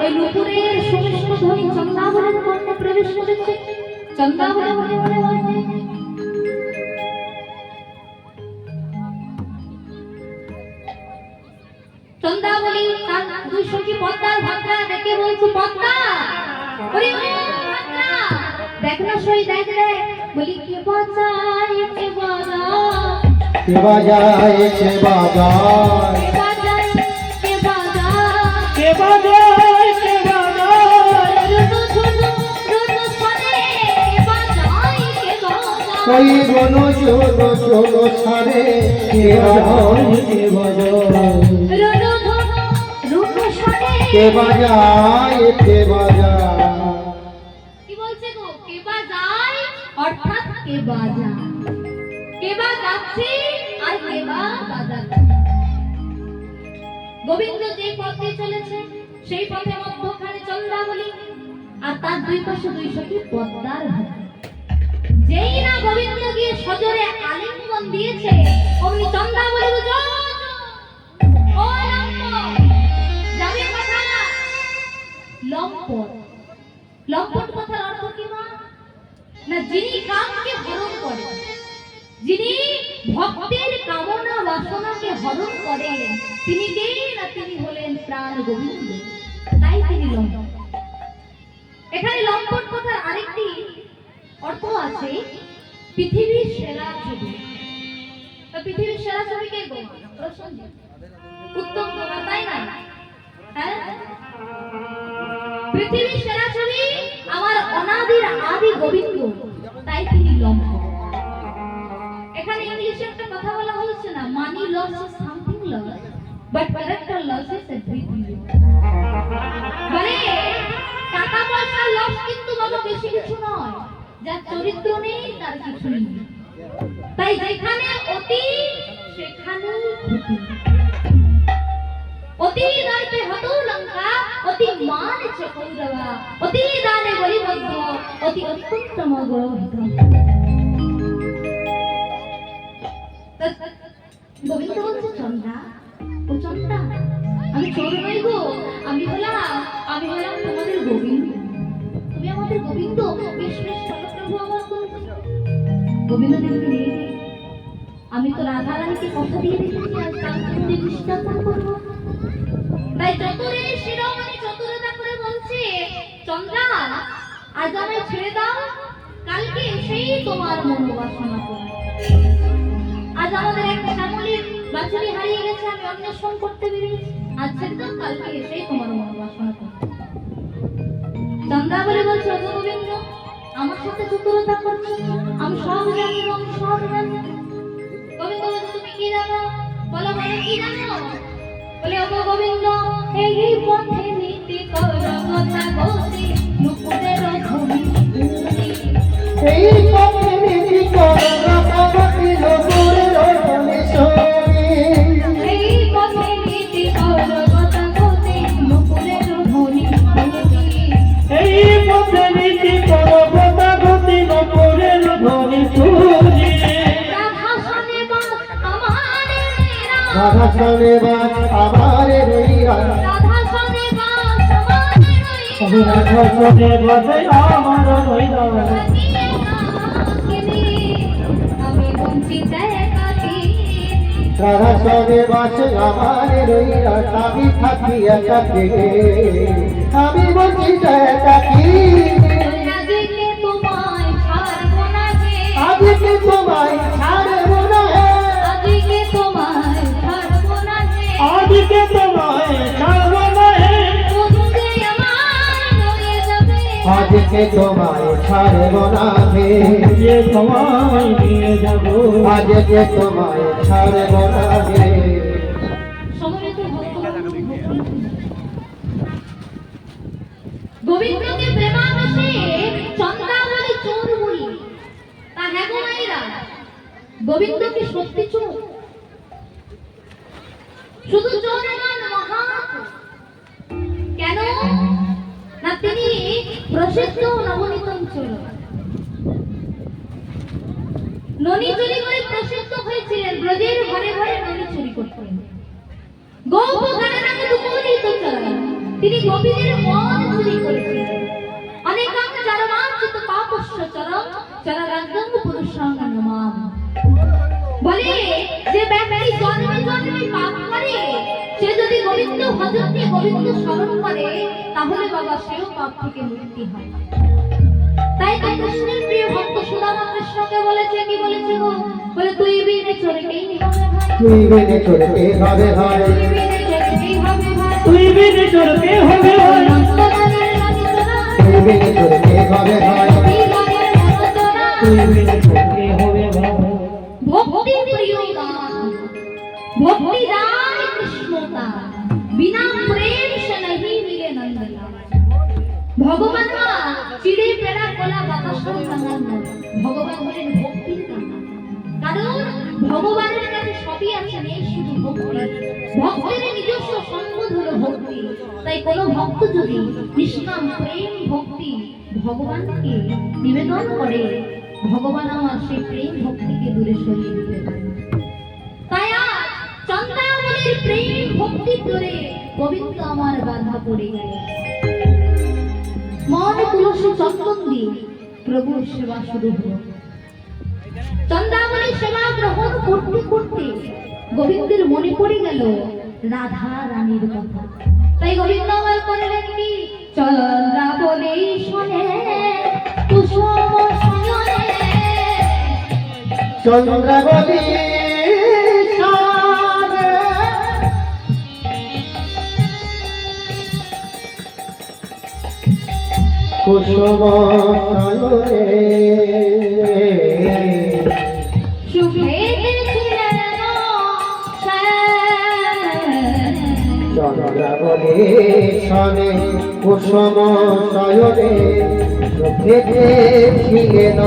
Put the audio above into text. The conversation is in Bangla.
ওই নুপুরের সুমিষ্ট ধ্বনি চন্দ্রাবলীর কর্ণে প্রবেশ করেছে। চন্দ্রাবলী মনে মনে বলছে, চন্দ্রাবলী তার দুই সখী পদ্মার ভাবনা দেখে বলছে, পদ্মা ওরে পদ্মা দেখ না সই, দেখ রে। বলি কে বাজায় কে বাজায় কে বাজায় কে বাজায় কে বাজায় কে বাজায় কে বাজায় রুনু ঝুনু রুনু সনে কে বাজায় কে বাজায় কই গনো চলো চলো সারে কে বাজায় কে বাজায় রুনু ঝুনু রুনু সনে কে বাজায় কে বাজায়। কি বলছে গো? কে বাজায় অর্থাৎ কে বাজায়, কে বাজাচ্ছে আর কে বাজাচ্ছে। গোবিন্দ যে পথে চলেছে সেই পথে মধ্যখানে চন্দ্রাবলী আর তার দুই পাশে দুই সখী পদ্মার হাত। যেই না গোবিন্দ গিয়ে সজোরে আলিঙ্গন দিয়েছে, অমনি চন্দ্রাবলী বুঝো ও লম্পট যাবে কথা না। লম্পট, লম্পট কথার অর্থ কি মা? না যিনি কামকে হরণ করেন, যিনি ভক্তের কামনা বাসনাকে হরণ করেন, তিনি কে? না তিনি হলেন প্রাণ গোবিন্দ, তাই তিনি লম্পট। এখানে লম্পট কথার আরেকটি অর্থ আছে, পৃথিবীর সেরা ছবি। তো পৃথিবীর সেরা ছবি কে গো? প্রসঞ্জিৎ, উত্তম কুমার, তাই না? হ্যাঁ, পৃথিবীর সেরা ছবি আমার অনাদির আদি গোবিন্দ, তাই তিনি লম্পট। এখানে ইংলিশে একটা কথা বলা হচ্ছে না, money loss is something loss but character loss is everything. মানে টাকা পয়সার লস কিন্তু বাবা বেশি কিছু নয়, যার চরিত্র নেই তার কিছু নেই। তাই যেখানে অতি সেখানে ক্ষতি। অতি দানে হতো লঙ্কা, অতি মানে চকৌরবা, অতি দানে বলিবদ্ধ, অতি অত্যন্তম গ্রহিত। গোবিন্দ বলছে, চন্দ্রা ও চন্দ্রা, আমি চোর নই গো, আমি হলাম তোমাদের গোবিন্দ। তুমি আমাদের গোবিন্দ, বেশ বেশ চলো প্রভু আমার গোবিন্দ। গোবিন্দ দেখবে, আমি তো রাধা রানীকে কথা দিয়ে রেখেছি আজ তার জন্য নিষ্ঠাপন করবো। তাই চতুরে শিরোমণি চতুরতা করে বলছে, চন্দ্রা আজ আমায় ছেড়ে দাও, কালকে এসেই তোমার মনোবাসনা করবে। আজ আমাদের এক শ্যামলীর বাছুরি হারিয়ে গেছে, আমি অন্বেষণ করতে বেরিয়েছি, আজ ছেড়ে দাও, কালকে এসেই তোমার মনোবাসনা করবে। চন্দ্রাবলী বলছে, ও গোবিন্দ আমার সাথে চতুরতা করছো, আমি সব জানি, আমি সব জানি। গোবিন্দ বলছে, তুমি কি জানো? বলো বলো কি জানো? বলে, ও গোবিন্দ এই পথে নীতি কর কথা গতি, নুপুরের ধ্বনি এই পথে নীতি কর কথা গতি, নুপুরের ধ্বনি শুনি। এই পথে নীতি কর কথা গতি, নুপুরের ধ্বনি শুনি। এই পথে নীতি কর কথা গতি, নুপুরের ধ্বনি শুনি। রাধা শোনে বাত আমার রইরা, রাধা শোনে বাত আমার রইরা, রাধা শোনে বাত আমার রইরা, রাধা শোনে বাত আমার রইরা। আমি বঞ্চিত একাকী, রাধা শোনে বাত আমার রইরা, আমি থাকি একাকী, আমি বঞ্চিত একাকী। আজকে তোমায় ছাড়বো না হে, আজকে তোমায় ছাড়বো না হে, আজকে তোমায় ছাড়বো না হে, আজকে তোমায় ছাড়বো না হে, বন্ধে আমার রয়ে যাবে, আজকে তোমায় ছাড়বো না হে, যে তোমায় নিয়ে যাবো, আজকে তোমায় ছাড়বো না হে। সমবেত ভক্তগণ, গোবিন্দকে প্রেমাবেশে চন্দ্রাবলী চোর বলি, তা হ্যাঁ গো মায়েরা, গোবিন্দ কি সত্যি চোর? শুধু চোর নন, মহা কেন? না তিনি প্রসিদ্ধ নবনীতম চোর। ননি চুরি করে প্রসিদ্ধ হয়েছিলেন, ব্রজের ঘরে ঘরে ননি চুরি করতেন। গোপকারে নাকি দুপুরি তো চলেন। তিনি গোপীদের মন চুরি করেছিলেন। অনেকাং চারমার্জিত পাপস্য চরম চরারাজ্ঞং পুরুষাং নমাম। বলে যে ব্যক্তি জন্মে জন্মে পাপ করে, সে যদি গোবিন্দ ভজন নিয়ে গোবিন্দ স্মরণ করে, তাহলে বাবা সেও পাপ থেকে মুক্তি হয়। তাই তো কৃষ্ণের প্রিয় ভক্ত সুদামা কৃষ্ণকে বলেছে, কি বলেছে গো? বলে তুই বিনে চোরকেই হবে ভাই, তুই বিনে চোরকে হবে ভাই, তুই বিনে চোরকেই হবে ভাই, তুই বিনে চোরকে হবে ভাই, নন্দলালের নন্দনা, তুই বিনে চোরকে হবে ভাই, তুই গানের নন্দনা। তুই বিনে চোরকে হবে ভাই। ভক্তি প্রিয় গান, ভক্তি দান কৃষ্ণ দান, বিনা প্রেম সে नहीं मिले नंदलाल। ভগবান মা চিড়ে পেড়া কলা বাতাসের গান না, ভগবান হলেন ভক্তির গান। কারণ ভগবানের কাছে সবই আছে, নেই শুধু ভক্তি। ভক্তের নিজস্ব সম্পদ হলো ভক্তি। তাই কোন ভক্ত যদি নিষ্কাম প্রেম ভক্তি ভগবানকে নিবেদন করে, ভগবান আমার সেই প্রেম ভক্তিকে দূরে সরিয়ে দিতে পারে। তাই আজ চন্দ্রাবলীর প্রেম ভক্তি করে গোবিন্দ আমার বাধা পড়ে গেল। মন তুলসী চন্দন দিয়ে প্রভুর সেবা শুরু হলো। চন্দ্রাবলীর সেবা গ্রহণ করতে করতে গোবিন্দের মনে পড়ে গেল রাধা রানীর কথা। তাই গোবিন্দ আমার করলেন কি? চন্দ্রাবলী শোনে কুসুম শয়নে, চন্দ্রাবতী কুসুম নয়নে, সুখেতে ছিলেন চন্দ্রাবতী শনে কুসুম শয়নে, সুখেতে ছিলেন